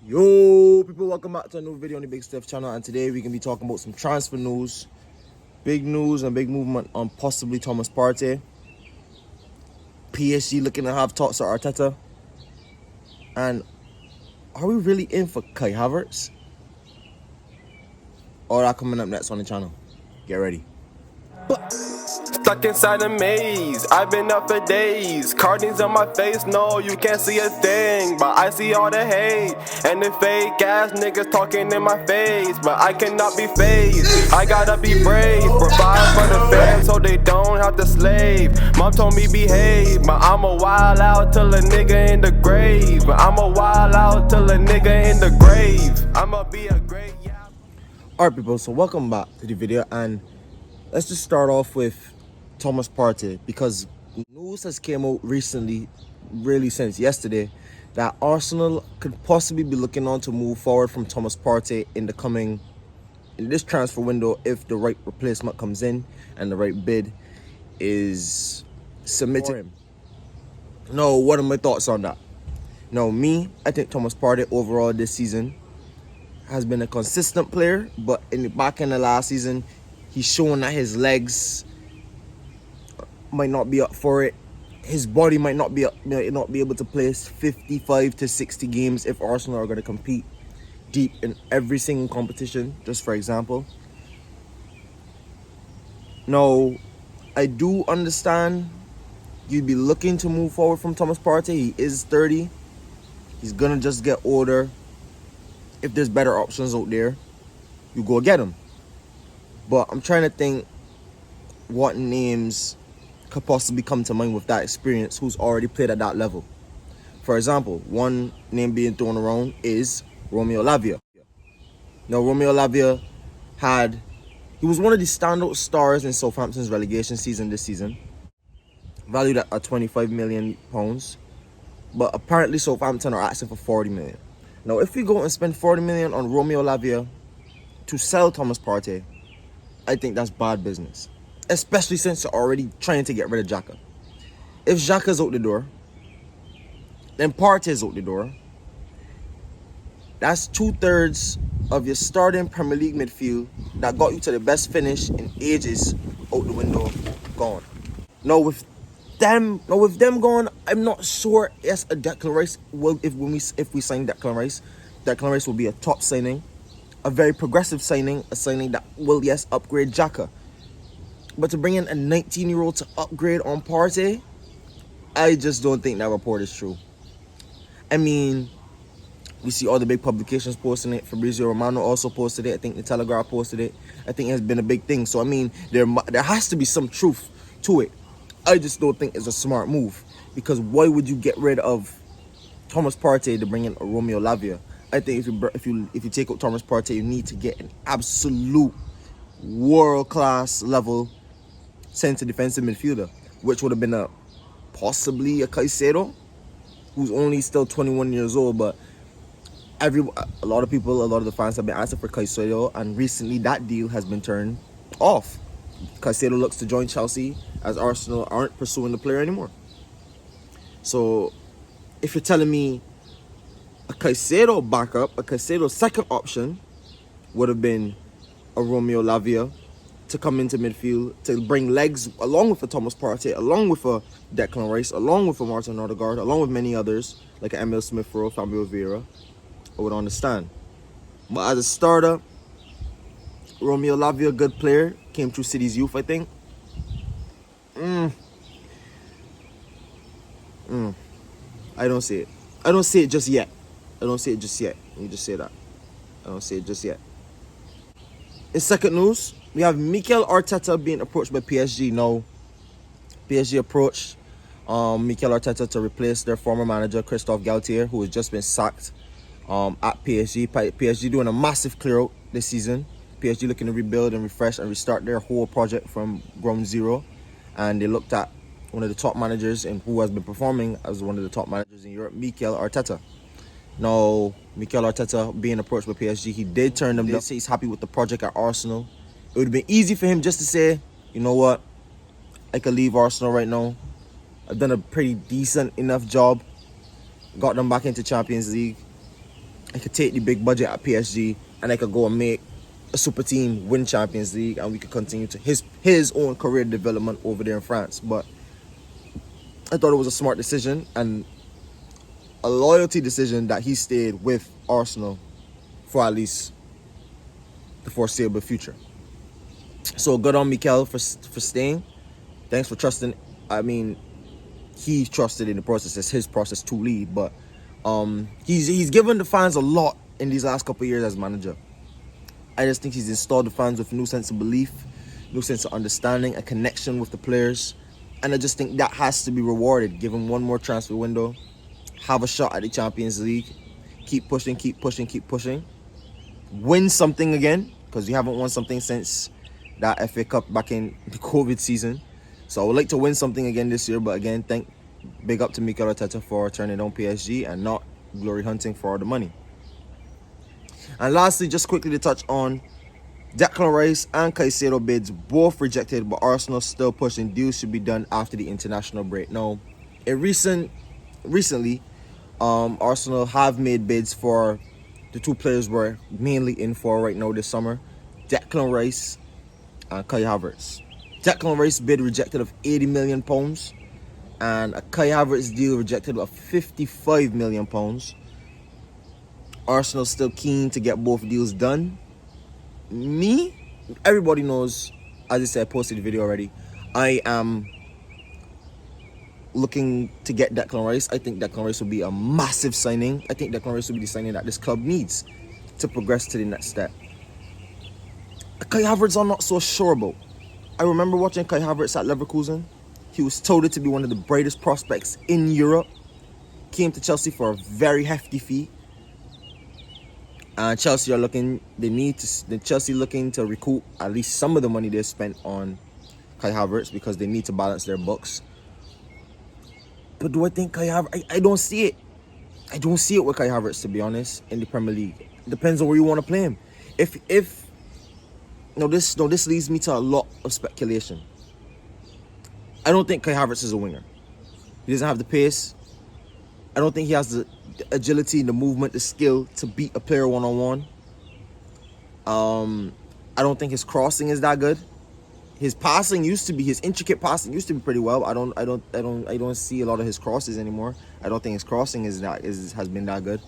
Yo, people, welcome back to a new video on the Big Steph channel, and today we can be talking about some transfer news, big news and big movement on possibly Thomas Partey. PSG looking to have talks with Arteta, and are we really in for Kai Havertz? All that coming up next on the channel. Get ready. Stuck inside a maze, I've been up for days. Cartings on my face, no, you can't see a thing. But I see all the hate, and the fake ass niggas talking in my face. But I cannot be phased, I gotta be brave. Provide for the fans so they don't have to slave. Mom told me behave, but I'ma wild out till a nigga in the grave. I'ma wild out till a nigga in the grave. I'ma be a great Alright, people, so welcome back to the video, and let's just start off with Thomas Partey, because news has came out recently, really since yesterday, that Arsenal could possibly be looking on to move forward from Thomas Partey in this transfer window if the right replacement comes in and the right bid is submitted for him. Now, what are my thoughts on that? Now, I think Thomas Partey overall this season has been a consistent player, but in the back end of last season, he's showing that his legs might not be up for it. His body might not be able to play 55 to 60 games if Arsenal are going to compete deep in every single competition, just for example. Now, I do understand you'd be looking to move forward from Thomas Partey. He is 30. He's going to just get older. If there's better options out there, you go get him. But I'm trying to think what names could possibly come to mind with that experience who's already played at that level. For example, one name being thrown around is Romeo Lavia. Now, Romeo Lavia he was one of the standout stars in Southampton's relegation season this season, valued at £25 million. But apparently Southampton are asking for 40 million. Now, if we go and spend 40 million on Romeo Lavia to sell Thomas Partey, I think that's bad business. Especially since you're already trying to get rid of Xhaka. If Xhaka's out the door, then Partey's out the door. That's 2/3 of your starting Premier League midfield that got you to the best finish in ages out the window, gone. Now with them gone, I'm not sure. Yes, a Declan Rice will. If we sign Declan Rice will be a top signing, a very progressive signing, a signing that will upgrade Xhaka. But to bring in a 19-year-old to upgrade on Partey, I just don't think that report is true. I mean, we see all the big publications posting it. Fabrizio Romano also posted it. I think the Telegraph posted it. I think it has been a big thing. So I mean, there has to be some truth to it. I just don't think it's a smart move, because why would you get rid of Thomas Partey to bring in a Romeo Lavia? I think if you take out Thomas Partey, you need to get an absolute world-class level centre defensive midfielder, which would have been possibly a Caicedo, who's only still 21 years old. But a lot of the fans have been asking for Caicedo, and recently that deal has been turned off. Caicedo looks to join Chelsea, as Arsenal aren't pursuing the player anymore. So if you're telling me a Caicedo backup, a Caicedo second option would have been a Romeo Lavia to come into midfield, to bring legs along with a Thomas Partey, along with a Declan Rice, along with a Martin Odegaard, along with many others like Emil Smith-Rowe, Fabio Vieira, I would understand. But as a starter, Romeo Lavia, good player, came through City's youth, I think. I don't see it. I don't see it just yet. Let me just say that. I don't see it just yet. In second news, we have Mikel Arteta being approached by PSG. Now, PSG approached Mikel Arteta to replace their former manager, Christophe Galtier, who has just been sacked at PSG. PSG doing a massive clear-out this season. PSG looking to rebuild and refresh and restart their whole project from ground zero. And they looked at one of the top managers and who has been performing as one of the top managers in Europe, Mikel Arteta. Now, Mikel Arteta being approached by PSG, he did turn them down. Say he's happy with the project at Arsenal. It would have been easy for him just to say, you know what, I could leave Arsenal right now. I've done a pretty decent enough job. Got them back into Champions League. I could take the big budget at PSG and I could go and make a super team, win Champions League, and we could continue to his own career development over there in France. But I thought it was a smart decision and a loyalty decision that he stayed with Arsenal for at least the foreseeable future. So good on Mikel for staying. Thanks for trusting. I mean, he trusted in the process. It's his process to lead, but he's given the fans a lot in these last couple of years as manager. I just think he's installed the fans with a new sense of belief, new sense of understanding, a connection with the players, and I just think that has to be rewarded. Give him one more transfer window, have a shot at the Champions League, keep pushing, win something again, because we haven't won something since that FA Cup back in the COVID season. So I would like to win something again this year, but again, big up to Mikel Arteta for turning down PSG and not glory hunting for all the money. And lastly, just quickly to touch on Declan Rice and Caicedo bids, both rejected, but Arsenal still pushing deals should be done after the international break. Now, recently, Arsenal have made bids for the two players we're mainly in for right now this summer, Declan Rice and Kai Havertz. Declan Rice bid rejected of £80 million and a Kai Havertz deal rejected of £55 million. Arsenal still keen to get both deals done. Everybody knows, as I said, I posted the video already, I am looking to get Declan Rice. I think Declan Rice will be a massive signing. I think Declan Rice will be the signing that this club needs to progress to the next step. Kai Havertz I'm not so sure about. I remember watching Kai Havertz at Leverkusen. He was touted to be one of the brightest prospects in Europe. Came to Chelsea for a very hefty fee. And Chelsea looking to recoup at least some of the money they spent on Kai Havertz because they need to balance their books. But do I think Kai Havertz? I don't see it. I don't see it with Kai Havertz, to be honest, in the Premier League. It depends on where you want to play him. This leads me to a lot of speculation. I don't think Kai Havertz is a winger. He doesn't have the pace. I don't think he has the agility, the movement, the skill to beat a player one-on-one. I don't think his crossing is that good. His intricate passing used to be pretty well. I don't see a lot of his crosses anymore. I don't think his crossing has been that good.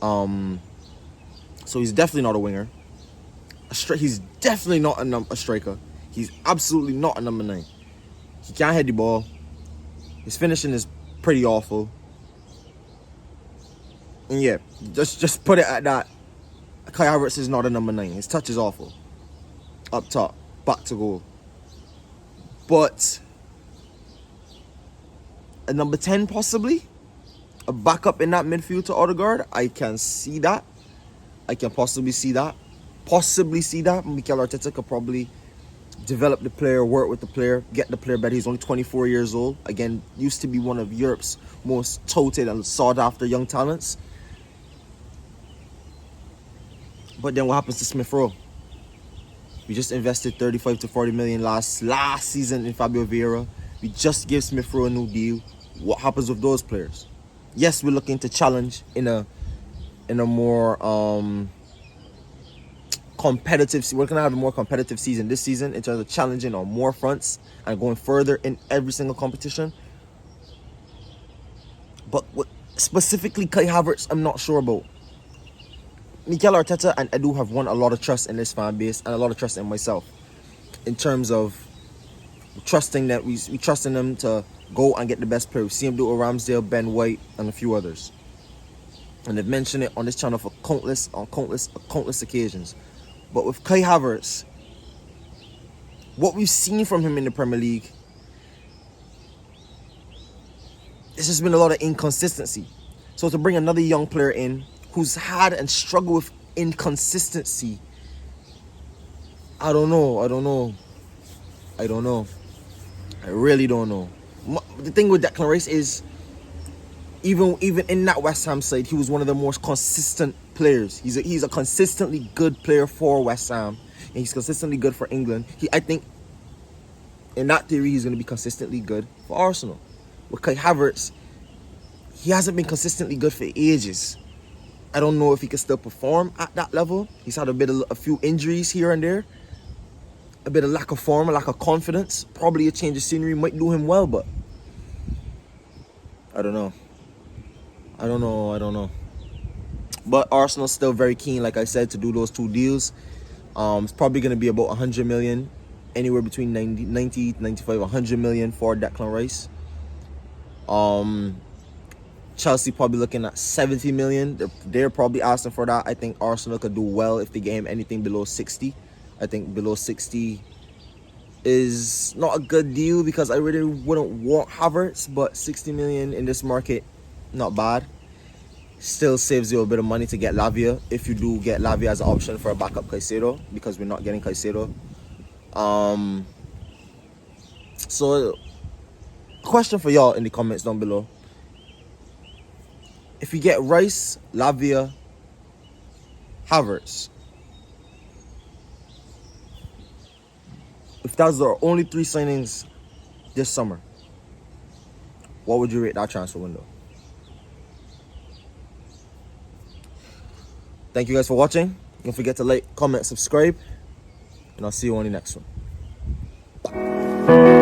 So he's definitely not a winger. He's definitely not a striker. He's absolutely not a number 9. He can't head the ball. His finishing is pretty awful. And yeah, just put it at that. Kai Havertz is not a number 9. His touch is awful. Up top, back to goal. But a number 10 possibly? A backup in that midfield to Odegaard? I can see that. I can possibly see that. Mikel Arteta could probably develop the player, work with the player, get the player better. He's only 24 years old. Again, used to be one of Europe's most touted and sought after young talents. But then what happens to Smith Rowe? We just invested 35 to 40 million last season in Fabio Vieira. We just gave Smith Rowe a new deal. What happens with those players? Yes, we're looking to challenge in a more competitive. We're gonna have a more competitive season this season in terms of challenging on more fronts and going further in every single competition. But specifically Kai Havertz, I'm not sure about. Mikel Arteta and Edu have won a lot of trust in this fan base and a lot of trust in myself in terms of trusting that we trust in them to go and get the best player. We see him do it with Ramsdale, Ben White, and a few others. And they've mentioned it on this channel for countless occasions. But with Kai Havertz, what we've seen from him in the Premier League, it's just been a lot of inconsistency. So to bring another young player in who's had and struggled with inconsistency, I don't know. I really don't know. The thing with Declan Rice is, even in that West Ham side, he was one of the most consistent players. He's a consistently good player for West Ham, and he's consistently good for England. I think, in that theory, he's going to be consistently good for Arsenal. With Kai Havertz, he hasn't been consistently good for ages. I don't know if he can still perform at that level. He's had a few injuries here and there. A bit of lack of form, a lack of confidence. Probably a change of scenery might do him well, but I don't know. I don't know. But Arsenal's still very keen, like I said, to do those 2 deals. It's probably going to be about 100 million, anywhere between 90, 95, 100 million for Declan Rice. Chelsea probably looking at 70 million. They're probably asking for that. I think Arsenal could do well if they get him anything below 60. I think below 60 is not a good deal because I really wouldn't want Havertz, but 60 million in this market, not bad. Still saves you a bit of money to get Lavia if you do get Lavia as an option for a backup Caicedo, because we're not getting Caicedo. So question for y'all in the comments down below. If you get Rice, Lavia, Havertz, if that's the only 3 signings this summer, what would you rate that transfer window? Thank you guys for watching. Don't forget to like, comment, subscribe, and I'll see you on the next one.